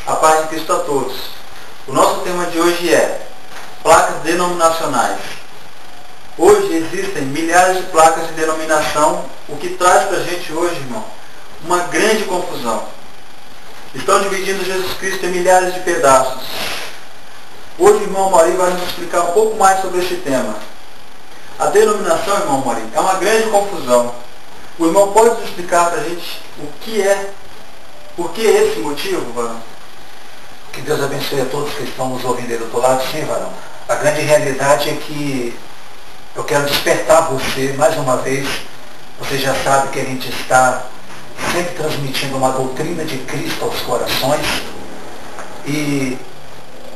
A paz de Cristo a todos. O nosso tema de hoje é placas denominacionais. Hoje existem milhares de placas de denominação, o que traz para a gente hoje, irmão, uma grande confusão. Estão dividindo Jesus Cristo em milhares de pedaços. Hoje o irmão Mauri vai nos explicar um pouco mais sobre este tema. A denominação, irmão Mauri, é uma grande confusão. O irmão pode nos explicar para a gente o que é, por que esse motivo, varão? Que Deus abençoe a todos que estão nos ouvindo aí do outro lado. Sim, varão. A grande realidade é que eu quero despertar você mais uma vez. Você já sabe que a gente está sempre transmitindo uma doutrina de Cristo aos corações. E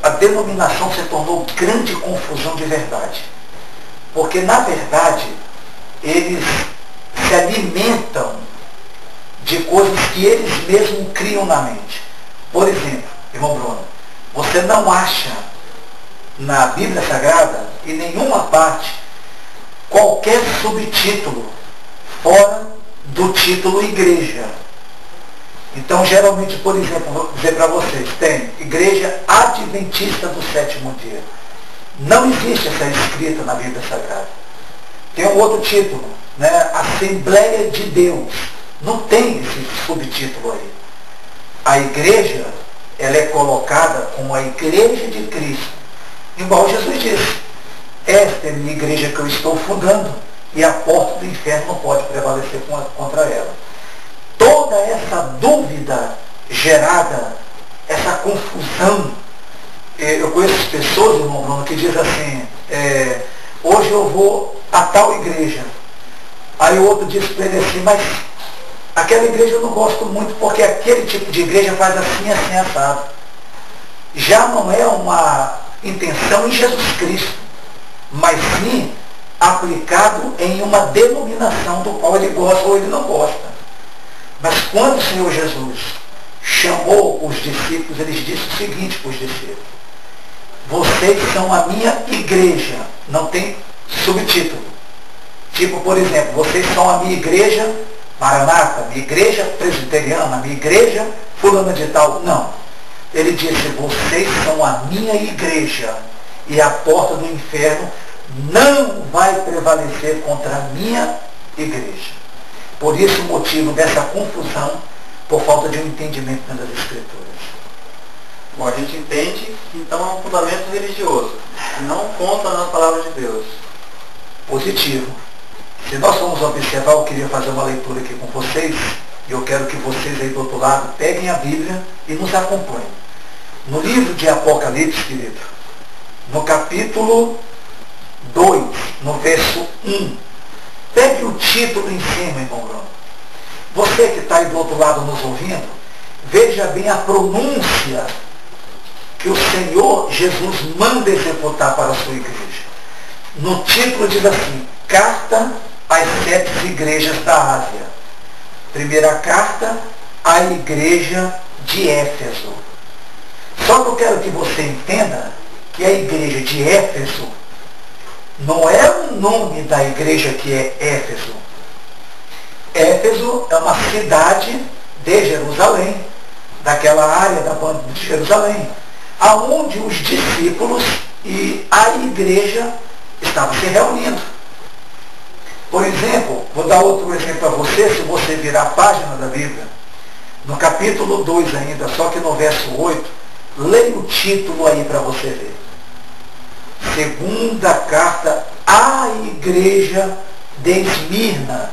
a denominação se tornou grande confusão de verdade. Porque, na verdade, eles se alimentam de coisas que eles mesmos criam na mente. Por exemplo, irmão Bruno, você não acha na Bíblia Sagrada, em nenhuma parte, qualquer subtítulo fora do título igreja. Então, geralmente, por exemplo, vou dizer para vocês, tem Igreja Adventista do Sétimo Dia. Não existe essa escrita na Bíblia Sagrada. Tem um outro título, né? Assembleia de Deus. Não tem esse subtítulo aí. A igreja, ela é colocada como a igreja de Cristo. Igual Jesus disse, esta é a minha igreja que eu estou fundando, e a porta do inferno não pode prevalecer contra ela. Toda essa dúvida gerada, essa confusão, eu conheço pessoas, irmão Bruno, que dizem assim, hoje eu vou a tal igreja. Aí o outro diz para ele assim, mas aquela igreja eu não gosto muito, porque aquele tipo de igreja faz assim, assim, assado. Já não é uma intenção em Jesus Cristo, mas sim aplicado em uma denominação do qual ele gosta ou ele não gosta. Mas quando o Senhor Jesus chamou os discípulos, ele disse o seguinte para os discípulos: vocês são a minha igreja. Não tem subtítulo. Tipo, por exemplo, vocês são a minha igreja Maranata, minha igreja presbiteriana, minha igreja fulana de tal. Não. Ele disse, vocês são a minha igreja, e a porta do inferno não vai prevalecer contra a minha igreja. Por isso o motivo dessa confusão, por falta de um entendimento das Escrituras. Bom, a gente entende que então é um fundamento religioso, que não conta na palavra de Deus. Positivo. Se nós formos observar, eu queria fazer uma leitura aqui com vocês, e eu quero que vocês aí do outro lado peguem a Bíblia e nos acompanhem. No livro de Apocalipse, querido, no capítulo 2, no verso 1, pegue o título em cima, irmão Bruno. Você que está aí do outro lado nos ouvindo, veja bem a pronúncia que o Senhor Jesus manda executar para a sua igreja. No título diz assim, Carta às 7 igrejas da Ásia. Primeira carta à igreja de Éfeso. Só que eu quero que você entenda que a igreja de Éfeso não é o nome da igreja que é Éfeso. Éfeso é uma cidade de Jerusalém, daquela área da banda de Jerusalém, aonde os discípulos e a igreja estavam se reunindo. Por exemplo, vou dar outro exemplo para você, se você virar a página da Bíblia, no capítulo 2 ainda, só que no verso 8, leia o título aí para você ver. Segunda carta à igreja de Esmirna.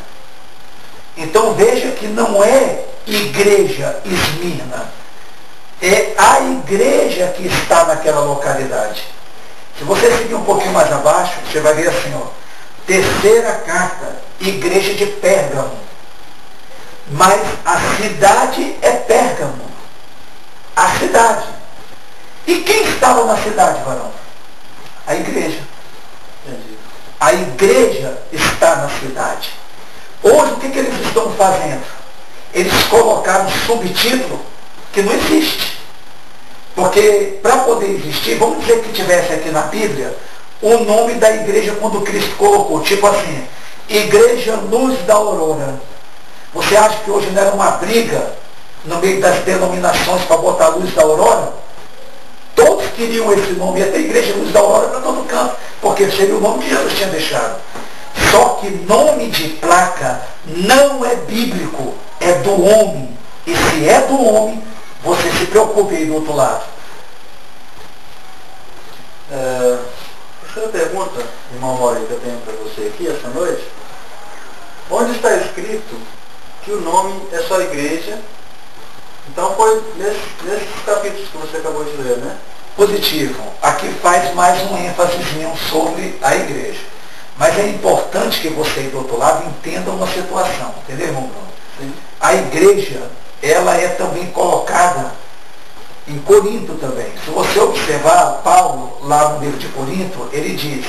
Então veja que não é igreja Esmirna, é a igreja que está naquela localidade. Se você seguir um pouquinho mais abaixo, você vai ver assim, ó. Terceira carta, igreja de Pérgamo. Mas a cidade é Pérgamo. A cidade. E quem estava na cidade, varão? A igreja. Entendi. A igreja está na cidade. Hoje, o que eles estão fazendo? Eles colocaram um subtítulo que não existe. Porque, para poder existir, vamos dizer que tivesse aqui na Bíblia o nome da igreja quando Cristo colocou, tipo assim, Igreja Luz da Aurora. Você acha que hoje não era uma briga no meio das denominações para botar a luz da aurora, todos queriam esse nome, e até a igreja Luz da Aurora para todo canto, porque seria o nome que Jesus tinha deixado. Só que nome de placa não é bíblico, é do homem. E se é do homem, você se preocupe aí do outro lado. Terceira pergunta, irmão Mauri, que eu tenho para você aqui essa noite. Onde está escrito que o nome é só igreja? Então foi nesses capítulos que você acabou de ler, né? Positivo. Aqui faz mais um ênfasezinho sobre a igreja. Mas é importante que você aí do outro lado entenda uma situação. Entendeu, irmão Bruno? Sim. A igreja, ela é também colocada em Corinto também. Se você observar, Paulo, lá no livro de Corinto, ele diz,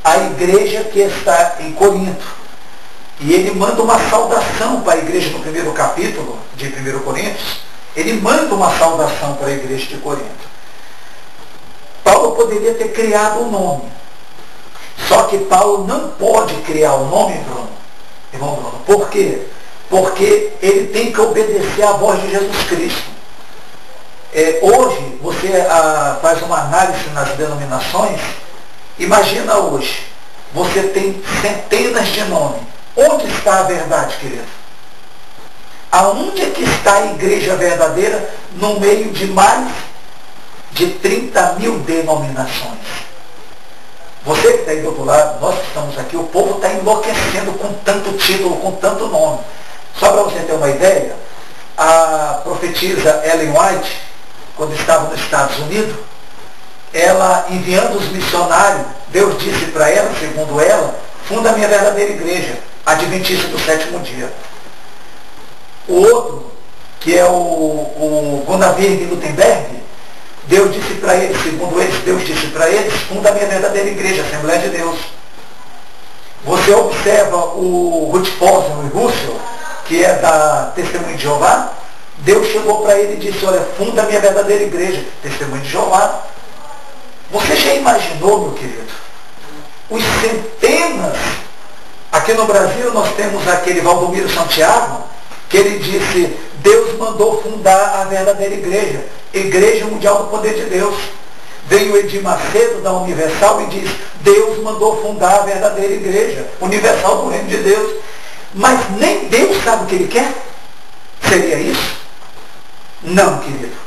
a igreja que está em Corinto. E ele manda uma saudação para a igreja no primeiro capítulo de 1 Coríntios. Ele manda uma saudação para a igreja de Corinto. Paulo poderia ter criado um nome. Só que Paulo não pode criar o nome, Bruno. Irmão Bruno. Por quê? Porque ele tem que obedecer à voz de Jesus Cristo. Hoje, você faz uma análise nas denominações. Imagina hoje, você tem centenas de nomes. Onde está a verdade, querido? Aonde é que está a igreja verdadeira no meio de mais de 30 mil denominações? Você que está aí do outro lado, nós que estamos aqui, o povo está enlouquecendo com tanto título, com tanto nome. Só para você ter uma ideia, a profetisa Ellen White, quando estava nos Estados Unidos, ela enviando os missionários, Deus disse para ela, segundo ela, funda a minha verdadeira igreja, Adventista do sétimo dia. O outro, que é o Gunavir Gutenberg, Deus disse para eles, segundo eles, Deus disse para eles, funda a minha verdadeira igreja, Assembleia de Deus. Você observa o Ruth Posner e Russell, que é da Testemunho de Jeová, Deus chegou para ele e disse, olha, funda a minha verdadeira igreja, Testemunho de Jeová. Você já imaginou, meu querido, os centenas, aqui no Brasil nós temos aquele Valdomiro Santiago, que ele disse, Deus mandou fundar a verdadeira igreja, Igreja Mundial do Poder de Deus. Veio Edir Macedo da Universal e diz, Deus mandou fundar a verdadeira igreja, Universal do Reino de Deus. Mas nem Deus sabe o que ele quer? Seria isso? Não, querido.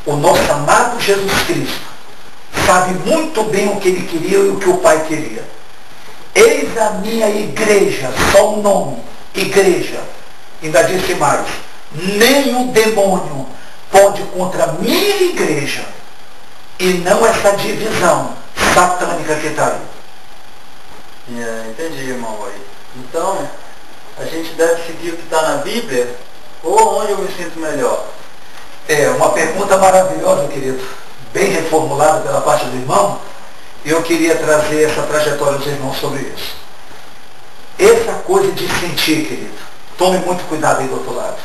O nosso amado Jesus Cristo sabe muito bem o que ele queria e o que o Pai queria. Eis a minha igreja, só o nome, igreja. Ainda disse mais, nem o demônio pode contra a minha igreja, e não essa divisão satânica que está aí. Entendi, irmão. Então, a gente deve seguir o que está na Bíblia, ou onde eu me sinto melhor? É uma pergunta maravilhosa, querido, bem reformulada pela parte do irmão, e eu queria trazer essa trajetória dos irmãos sobre isso. Essa coisa de sentir, querido, tome muito cuidado aí do outro lado.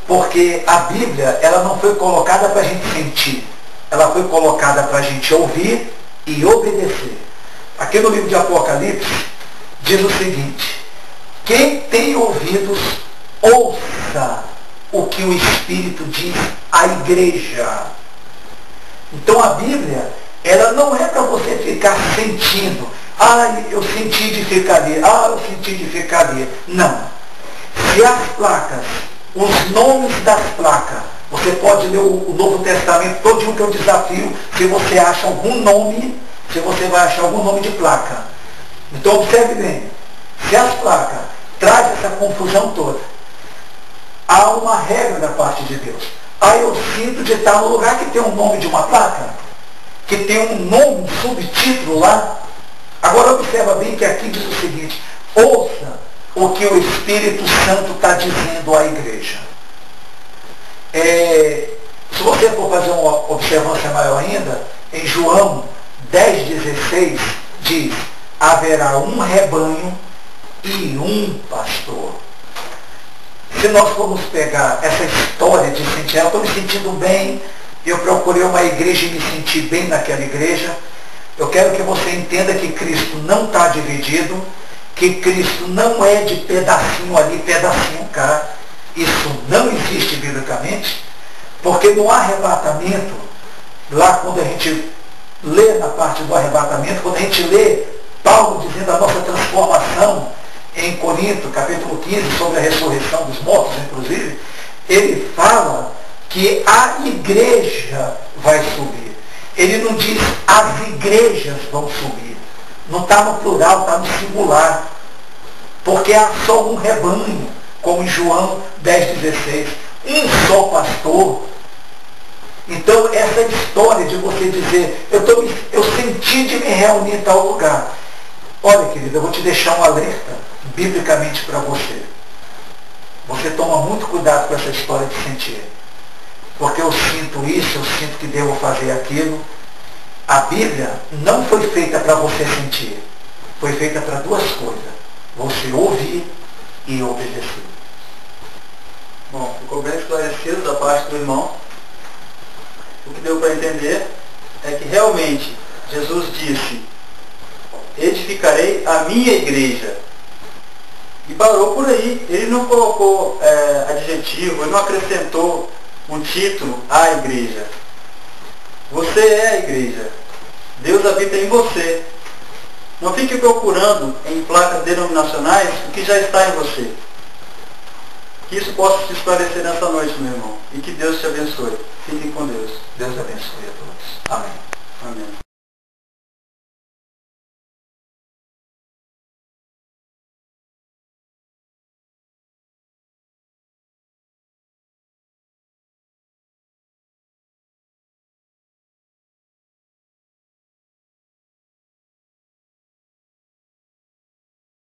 Porque a Bíblia, ela não foi colocada para a gente sentir. Ela foi colocada para a gente ouvir e obedecer. Aqui no livro de Apocalipse, diz o seguinte, quem tem ouvidos, ouça o que o Espírito diz à igreja. Então a Bíblia, ela não é para você ficar sentindo, eu senti de ficar ali, eu senti de ficar ali. Não. Se as placas, os nomes das placas, você pode ler o Novo Testamento todinho, que eu desafio, se você acha algum nome, se você vai achar algum nome de placa. Então observe bem, se as placas trazem essa confusão toda, há uma regra da parte de Deus. Eu sinto de estar no lugar que tem um nome de uma placa, que tem um nome, um subtítulo lá. Agora observa bem que aqui diz o seguinte, ouça o que o Espírito Santo está dizendo à igreja. Se você for fazer uma observância maior ainda, em João 10,16 diz, haverá um rebanho e um pastor. Se nós formos pegar essa história de sentir, eu estou me sentindo bem, eu procurei uma igreja e me senti bem naquela igreja, eu quero que você entenda que Cristo não está dividido, que Cristo não é de pedacinho ali, pedacinho cá. Isso não existe biblicamente, porque no arrebatamento, lá quando a gente lê na parte do arrebatamento, quando a gente lê Paulo dizendo a nossa transformação em Corinto, capítulo 15, sobre a ressurreição dos mortos, inclusive, ele fala que a igreja vai subir. Ele não diz as igrejas vão subir. Não está no plural, está no singular. Porque há só um rebanho, como em João 10,16. Um só pastor. Então, essa história de você dizer, eu senti de me reunir em tal lugar. Olha, querido, eu vou te deixar um alerta, biblicamente para você. Você toma muito cuidado com essa história de sentir. Porque eu sinto isso, eu sinto que devo fazer aquilo. A Bíblia não foi feita para você sentir. Foi feita para duas coisas. Você ouvir e obedecer. Bom, ficou bem esclarecido da parte do irmão. O que deu para entender é que realmente Jesus disse: edificarei a minha igreja. E parou por aí. Ele não colocou adjetivo, ele não acrescentou um título à igreja. Você é a igreja. Deus habita em você. Não fique procurando em placas denominacionais o que já está em você. Que isso possa te esclarecer nessa noite, meu irmão. E que Deus te abençoe. Fiquem com Deus. Deus abençoe a todos. Amém. Amém.